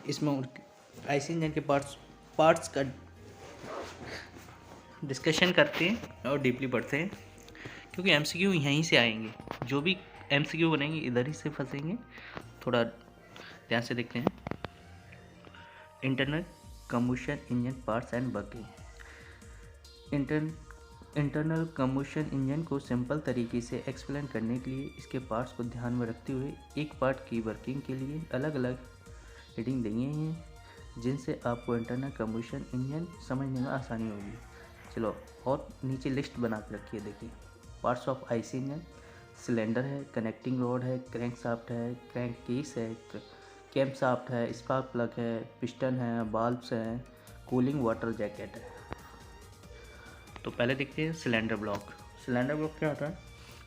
इसमें IC engine के parts का डिस्कशन करते हैं और डीपली पढ़ते हैं, क्योंकि एमसीक्यू यहीं से आएंगे। जो भी एमसीक्यू बनेंगे इधर ही से फंसेंगे। थोड़ा ध्यान से देखते हैं। Internal combustion engine parts and working. Internal combustion engine को सिंपल तरीके से एक्सप्लेन करने के लिए इसके पार्ट्स को ध्यान में रखते हुए एक पार्ट की वर्किंग के लिए अलग अलग हेडिंग देंगे हैं, जिनसे आपको इंटरनल कम्बशन इंजन समझने में आसानी होगी। चलो और नीचे लिस्ट बना के रखिए। देखिए, parts of IC engine cylinder है, कनेक्टिंग रोड है, क्रैंक शाफ्ट है, क्रैंक केस है, कैम शाफ्ट है, स्पार्क प्लग है, पिस्टन है, बाल्ब्स हैं, कूलिंग वाटर जैकेट है। तो पहले देखते हैं सिलेंडर ब्लॉक। सिलेंडर ब्लॉक क्या होता है?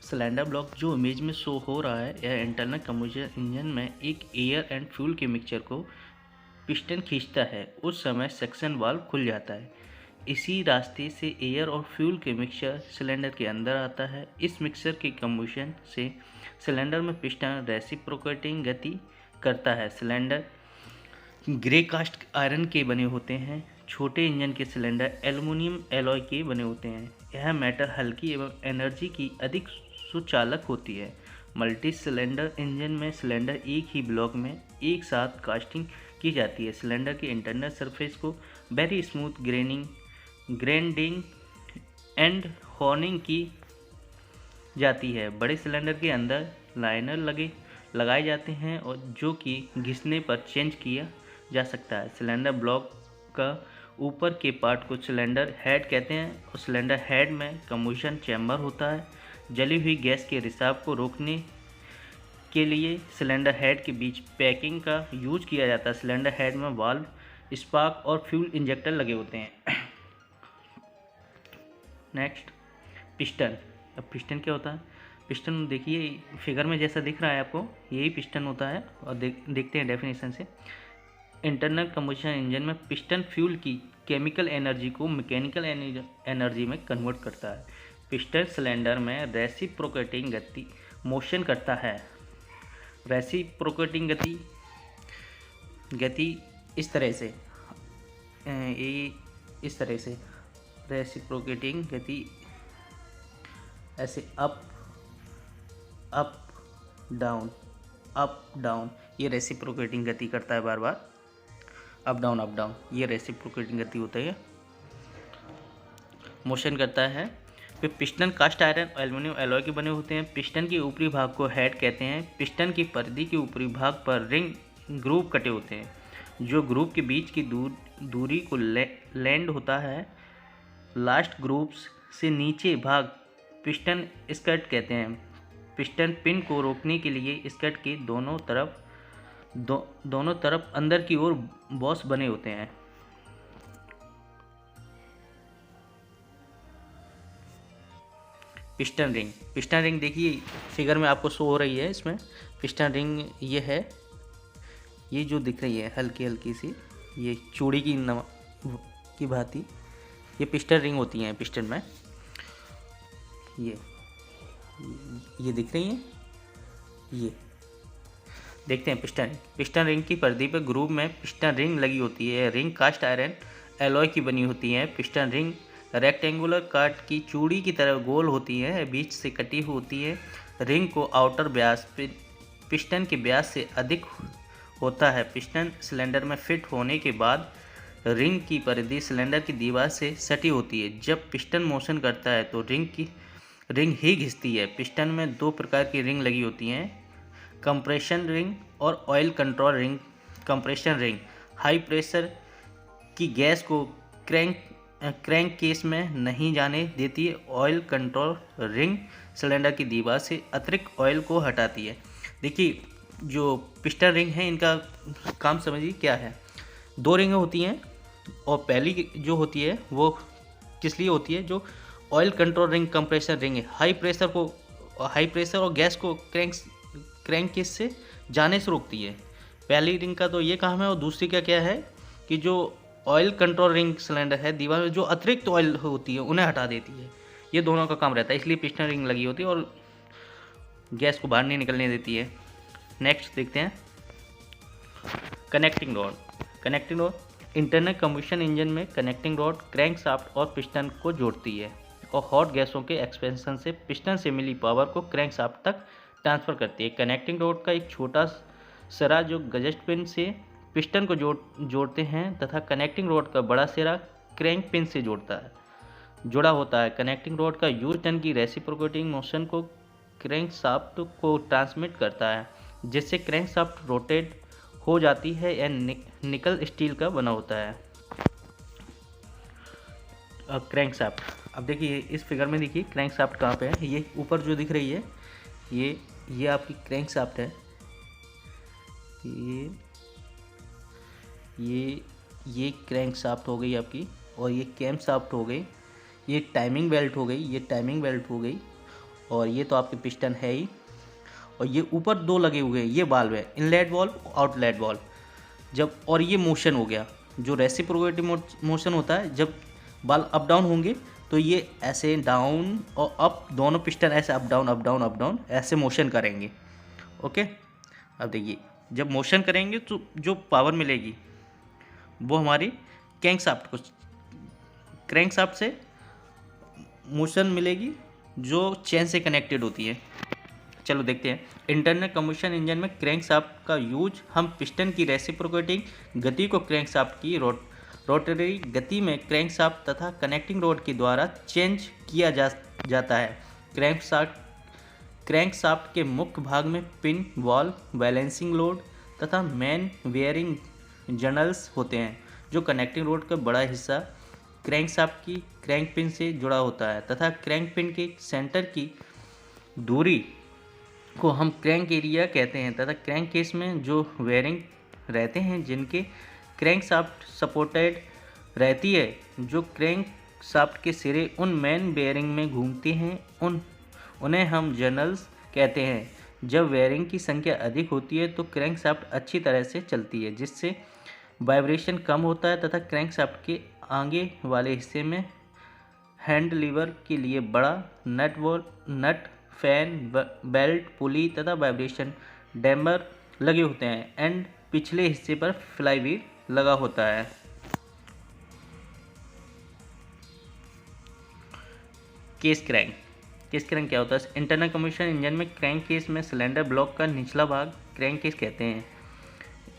सिलेंडर ब्लॉक जो इमेज में शो हो रहा है, यह इंटरनल कम्बशन इंजन में एक एयर एंड फ्यूल के मिक्सचर को पिस्टन खींचता है। उस समय सक्शन वाल्व खुल जाता है। इसी रास्ते से एयर और फ्यूल के मिक्सचर सिलेंडर के अंदर आता है। इस मिक्सचर के कम्बशन से सिलेंडर में पिस्टन रेसिप्रोकेटिंग गति करता है। सिलेंडर ग्रे कास्ट आयरन के बने होते हैं। छोटे इंजन के सिलेंडर एल्युमिनियम एलॉय के बने होते हैं। यह मेटल हल्की एवं एनर्जी की अधिक सुचालक होती है। मल्टी सिलेंडर इंजन में सिलेंडर एक ही ब्लॉक में एक साथ कास्टिंग की जाती है। सिलेंडर के इंटरनल सरफेस को very smooth grinding and horning की जाती है। बड़े सिलेंडर के अंदर लाइनर लगाए जाते हैं और जो कि घिसने पर चेंज किया जा सकता है। सिलेंडर ब्लॉक का ऊपर के पार्ट को सिलेंडर हेड कहते हैं और सिलेंडर हेड में कम्बशन चैम्बर होता है। जली हुई गैस के रिसाव को रोकने के लिए सिलेंडर हेड के बीच पैकिंग का यूज किया जाता है। सिलेंडर हेड में वाल्व, स्पार्क और फ्यूल इंजेक्टर लगे होते हैं। Next, piston. अब पिस्टन क्या होता है? पिस्टन देखिए फिगर में जैसा दिख रहा है आपको, यही पिस्टन होता है। और देखते हैं डेफिनेशन से। इंटरनल कम्बशन इंजन में पिस्टन फ्यूल की केमिकल एनर्जी को मैकेनिकल एनर्जी में कन्वर्ट करता है। पिस्टन सिलेंडर में रेसिप्रोकेटिंग गति मोशन करता है। रेसिप्रोकेटिंग गति इस तरह से, इस तरह से रेसिप्रोकेटिंग गति ऐसे अप डाउन, ये रेसिप्रोकेटिंग गति करता है बार बार। अप डाउन, ये रेसिप्रोकेटिंग गति होता है, मोशन करता है। फिर पिस्टन कास्ट आयरन और एल्युमिनियम एलॉय के बने होते हैं। पिस्टन के ऊपरी भाग को हेड कहते हैं। पिस्टन की परिधि के ऊपरी भाग पर रिंग ग्रूव कटे होते हैं। जो ग्रूव के बीच की दूरी को लैंड होता है। लास्ट ग्रूव्स से नीचे भाग पिस्टन स्कर्ट कहते हैं। पिस्टन पिन को रोकने के लिए स्कर्ट के दोनों तरफ अंदर की ओर बॉस बने होते हैं। पिस्टन रिंग देखिए फिगर में आपको शो हो रही है। इसमें पिस्टन रिंग ये है, ये जो दिख रही है हल्की सी, ये चूड़ी की भांति ये पिस्टन रिंग होती हैं पिस्टन में। ये दिख रही हैं, ये देखते हैं पिस्टन रिंग की परिधि पर ग्रूव में पिस्टन रिंग लगी होती है। रिंग कास्ट आयरन एलॉय की बनी होती है। पिस्टन रिंग रेक्टेंगुलर काट की चूड़ी की तरह गोल होती है, बीच से कटी होती है। रिंग को आउटर व्यास पिस्टन के व्यास से अधिक होता है। पिस्टन सिलेंडर में फिट होने के बाद रिंग की परिधि सिलेंडर की दीवार से सटी होती है। जब पिस्टन मोशन करता है तो रिंग ही घिसती है। पिस्टन में दो प्रकार की रिंग लगी होती हैं, कंप्रेशन रिंग और oil control ring. Compression ring high pressure की गैस को क्रैंक केस में नहीं जाने देती है। ऑयल कंट्रोल रिंग सिलेंडर की दीवार से अतिरिक्त ऑयल को हटाती है। देखिए जो पिस्टन रिंग है इनका काम समझिए क्या है। दो रिंगें होती हैं और पहली जो होती है वो किस लिए होती है? जो oil control ring compressor ring है, हाई प्रेशर और गैस को क्रैंक केस से जाने से रोकती है। पहली रिंग का तो ये काम है और दूसरी का क्या है कि जो ऑयल कंट्रोल रिंग सिलेंडर है दीवार में जो अतिरिक्त ऑयल होती है उन्हें हटा देती है। ये दोनों का काम रहता है, इसलिए पिस्टन रिंग लगी होती है और गैस को बाहर नहीं निकलने देती है। नेक्स्ट देखते हैं connecting rod internal combustion engine में कनेक्टिंग रॉड क्रैंकशाफ्ट और पिस्टन को जोड़ती है और हॉट गैसों के एक्सपेंशन से पिस्टन से मिली पावर को क्रैंकशाफ्ट तक ट्रांसफ़र करती है। कनेक्टिंग रॉड का एक छोटा सिरा जो गजस्ट पिन से पिस्टन को जोड़ते हैं तथा कनेक्टिंग रॉड का बड़ा सिरा क्रैंक पिन से जुड़ा होता है। कनेक्टिंग रॉड का यूज टन की रेसिप्रोकेटिंग मोशन को क्रैंकशाफ्ट को ट्रांसमिट करता है, जिससे क्रैंकशाफ्ट रोटेट हो जाती है या निकल स्टील का बना होता है। अब क्रैंकशाफ्ट, अब देखिए इस फिगर में देखिए क्रैंकशाफ्ट कहाँ पे है। ये ऊपर जो दिख रही है ये आपकी क्रैंकशाफ्ट है। ये क्रैंकशाफ्ट हो गई आपकी, और ये कैमशाफ्ट हो गई, ये टाइमिंग बेल्ट हो गई, और ये तो आपके पिस्टन है ही, और ये ऊपर दो लगे हुए हैं, ये वाल्व है, इनलेट वाल्व, आउटलेट वाल्व। और ये मोशन हो गया, जो रेसिप्रोकेटिंग मोशन होता है, जब वाल्व अप डाउन होंगे तो ये ऐसे डाउन और अप, दोनों पिस्टन ऐसे अप डाउन ऐसे मोशन करेंगे। ओके, अब देखिए जब मोशन करेंगे तो जो पावर मिलेगी वो हमारी क्रैंकशाफ्ट से मोशन मिलेगी, जो चेन से कनेक्टेड होती है। चलो देखते हैं। इंटरनल कम्बशन इंजन में क्रैंकशाफ्ट का यूज हम पिस्टन की रेसिप्रोकेटिंग गति को क्रैंकशाफ्ट की रोटरी गति में क्रैंकशाफ्ट तथा कनेक्टिंग रॉड के द्वारा चेंज किया जाता है। क्रैंकशाफ्ट के मुख्य भाग में पिन, वॉल्व, बैलेंसिंग लोड तथा मेन बेयरिंग जर्नल्स होते हैं, जो कनेक्टिंग रॉड का बड़ा हिस्सा क्रैंकशाफ्ट की क्रैंक पिन से जुड़ा होता है तथा क्रैंक पिन के सेंटर की दूरी को हम क्रैंक एरिया कहते हैं तथा क्रैंक केस में जो बेयरिंग रहते हैं जिनके क्रैंकशाफ्ट सपोर्टेड रहती है, जो क्रैंकशाफ्ट के सिरे उन मेन बेयरिंग में घूमते हैं, उन्हें हम जर्नल्स कहते हैं। जब बेयरिंग की संख्या अधिक होती है तो क्रैंकशाफ्ट अच्छी तरह से चलती है, जिससे वाइब्रेशन कम होता है तथा क्रैंकशाफ्ट के आगे वाले हिस्से में हैंड लीवर के लिए बड़ा नट, फैन, बेल्ट, पुली तथा वाइब्रेशन डैम्पर लगे होते हैं एंड पिछले हिस्से पर फ्लाईव्हील लगा होता है। केस क्रैंक क्या होता है? इंटरनल कम्बशन इंजन में क्रैंक केस में सिलेंडर ब्लॉक का निचला भाग क्रैंक केस कहते हैं।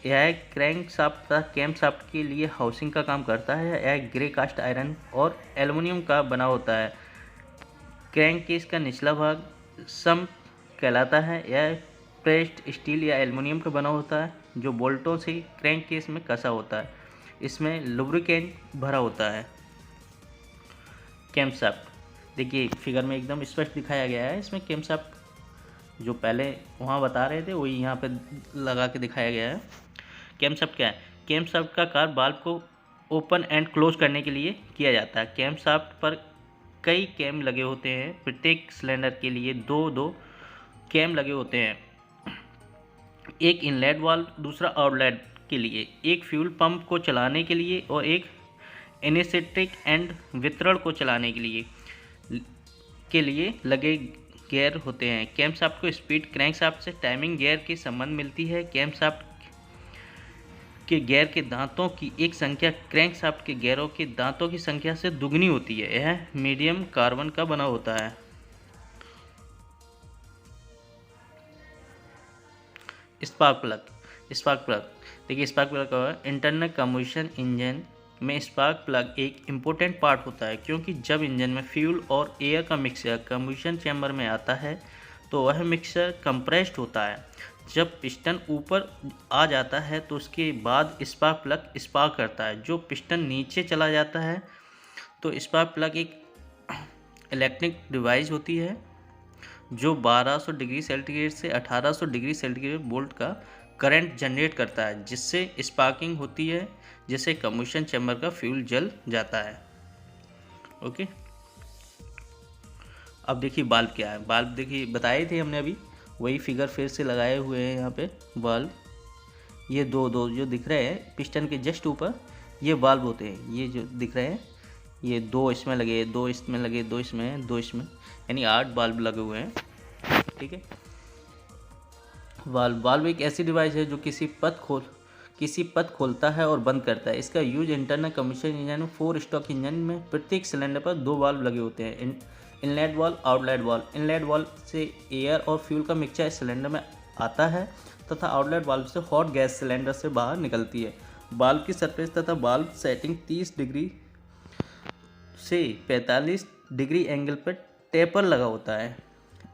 यह क्रैंकशाफ्ट तथा कैमशाफ्ट के लिए हाउसिंग का काम करता है। यह ग्रे कास्ट आयरन और एल्युमिनियम का बना होता है। क्रैंक केस का निचला भाग सम्प कहलाता है। यह प्रेस्ड स्टील या एल्युमिनियम का बना होता है, जो बोल्टों से क्रैंक केस में कसा होता है। इसमें लुब्रिकेंट भरा होता है। कैमशाफ्ट, देखिए फिगर में एकदम स्पष्ट दिखाया गया है। इसमें कैमशाफ्ट जो पहले वहाँ बता रहे थे वही यहाँ पे लगा के दिखाया गया है। कैमशाफ्ट क्या है? कैमशाफ्ट का कार्य वाल्व को ओपन एंड क्लोज करने के लिए किया जाता है। कैमशाफ्ट पर कई कैम लगे होते हैं। प्रत्येक सिलेंडर के लिए दो कैम लगे होते हैं, एक इनलेट वाल्व, दूसरा आउटलेट के लिए, एक फ्यूल पंप को चलाने के लिए और एक एनेस्थेटिक एंड वितरण को चलाने के लिए लगे गियर होते हैं। कैमशाफ्ट को स्पीड क्रैंकशाफ्ट से टाइमिंग गियर की संबंध मिलती है। कैमशाफ्ट के गियर के दांतों की एक संख्या क्रैंकशाफ्ट के गियरों के दांतों की संख्या से दुगनी होती है। यह मीडियम कार्बन का बना होता है। स्पार्क प्लग, देखिए स्पार्क प्लग का इंटरनल कम्बशन इंजन में स्पार्क प्लग एक इम्पोर्टेंट पार्ट होता है, क्योंकि जब इंजन में फ्यूल और एयर का मिक्सचर कम्बशन चैम्बर में आता है तो वह मिक्सचर कंप्रेस्ड होता है। जब पिस्टन ऊपर आ जाता है तो उसके बाद स्पार्क प्लग स्पार्क करता है। जो पिस्टन नीचे चला जाता है तो स्पार्क प्लग एक इलेक्ट्रिक डिवाइस होती है जो 1200 डिग्री सेंटीग्रेड से 1800 डिग्री सेंटीग्रेड वोल्ट का करंट जनरेट करता है, जिससे स्पार्किंग होती है, जिससे कम्बशन चैम्बर का फ्यूल जल जाता है। ओके, अब देखिए बाल्ब क्या है। बाल्ब देखिए बताए थे हमने अभी, वही फिगर फिर से लगाए हुए हैं यहाँ पे बाल्ब। ये दो जो दिख रहे हैं पिस्टन के जस्ट ऊपर, ये बाल्ब होते हैं। ये जो दिख रहे हैं ये दो इसमें लगे, दो इसमें लगे, दो इसमें, यानी 8 बाल्ब लगे हुए हैं। ठीक है, वाल्व एक ऐसी डिवाइस है जो किसी किसी पथ खोलता है और बंद करता है। इसका यूज इंटरनल कम्बशन इंजन में 4 स्टॉक इंजन में प्रत्येक सिलेंडर पर 2 वाल्व लगे होते हैं, inlet valve, outlet valve. Inlet valve से एयर और फ्यूल का मिक्सचर सिलेंडर में आता है तथा आउटलेट वाल्व से हॉट गैस सिलेंडर से बाहर निकलती है। वाल्व की सरफेस तथा वाल्व सेटिंग 30 डिग्री से 45 डिग्री एंगल पर टेपर लगा होता है।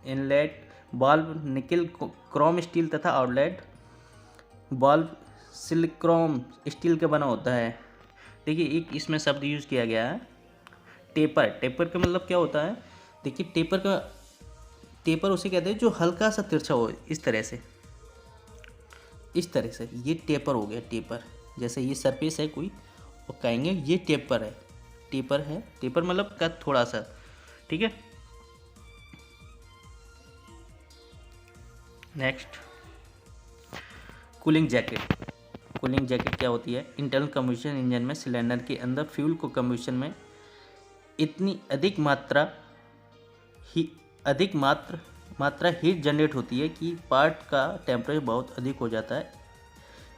इनलेट वाल्व निकल क्रोम स्टील तथा आउटलेट वाल्व सिलिक्रोम स्टील का बना होता है। देखिए एक इसमें शब्द यूज़ किया गया है टेपर। टेपर का मतलब क्या होता है? देखिए टेपर उसे कहते हैं जो हल्का सा तिरछा हो, इस तरह से ये टेपर हो गया। टेपर जैसे ये सरफेस है कोई, और कहेंगे ये टेपर है। टेपर मतलब कट थोड़ा सा, ठीक है। Next, cooling jacket. Cooling jacket क्या होती है? इंटरनल कम्बशन इंजन में सिलेंडर के अंदर फ्यूल को कम्बशन में इतनी अधिक मात्रा हीट जनरेट होती है कि पार्ट का टेम्परेचर बहुत अधिक हो जाता है।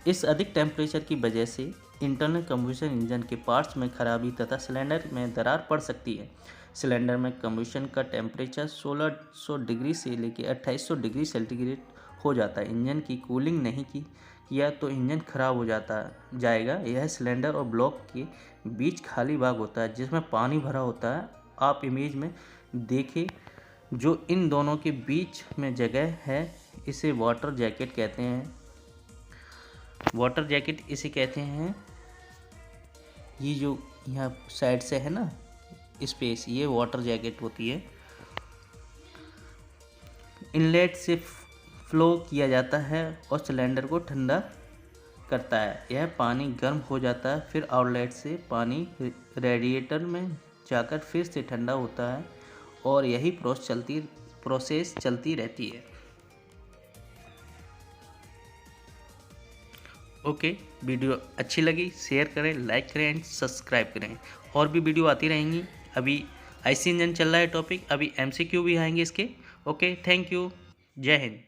इस अधिक टेम्परेचर की वजह से इंटरनल कम्बशन इंजन के पार्ट्स में खराबी तथा सिलेंडर में दरार पड़ सकती है। सिलेंडर में कम्बशन का टेम्परेचर 1600 डिग्री से लेकर 2800 डिग्री सेंटीग्रेड हो जाता है। इंजन की कूलिंग नहीं किया तो इंजन खराब हो जाएगा। यह सिलेंडर और ब्लॉक के बीच खाली भाग होता है जिसमें पानी भरा होता है। आप इमेज में देखें, जो इन दोनों के बीच में जगह है इसे वाटर जैकेट कहते हैं। वाटर जैकेट इसे कहते हैं, ये जो यहाँ साइड से है ना स्पेस, ये वाटर जैकेट होती है। इनलेट से फ्लो किया जाता है और सिलेंडर को ठंडा करता है। यह पानी गर्म हो जाता है, फिर आउटलेट से पानी रेडिएटर में जाकर फिर से ठंडा होता है और यही प्रोसेस चलती रहती है। ओके, वीडियो अच्छी लगी शेयर करें, लाइक करें एंड सब्सक्राइब करें। और भी वीडियो आती रहेंगी। अभी आईसी इंजन चल रहा है टॉपिक, अभी एमसीक्यू भी आएंगे इसके। ओके, थैंक यू, जय हिंद।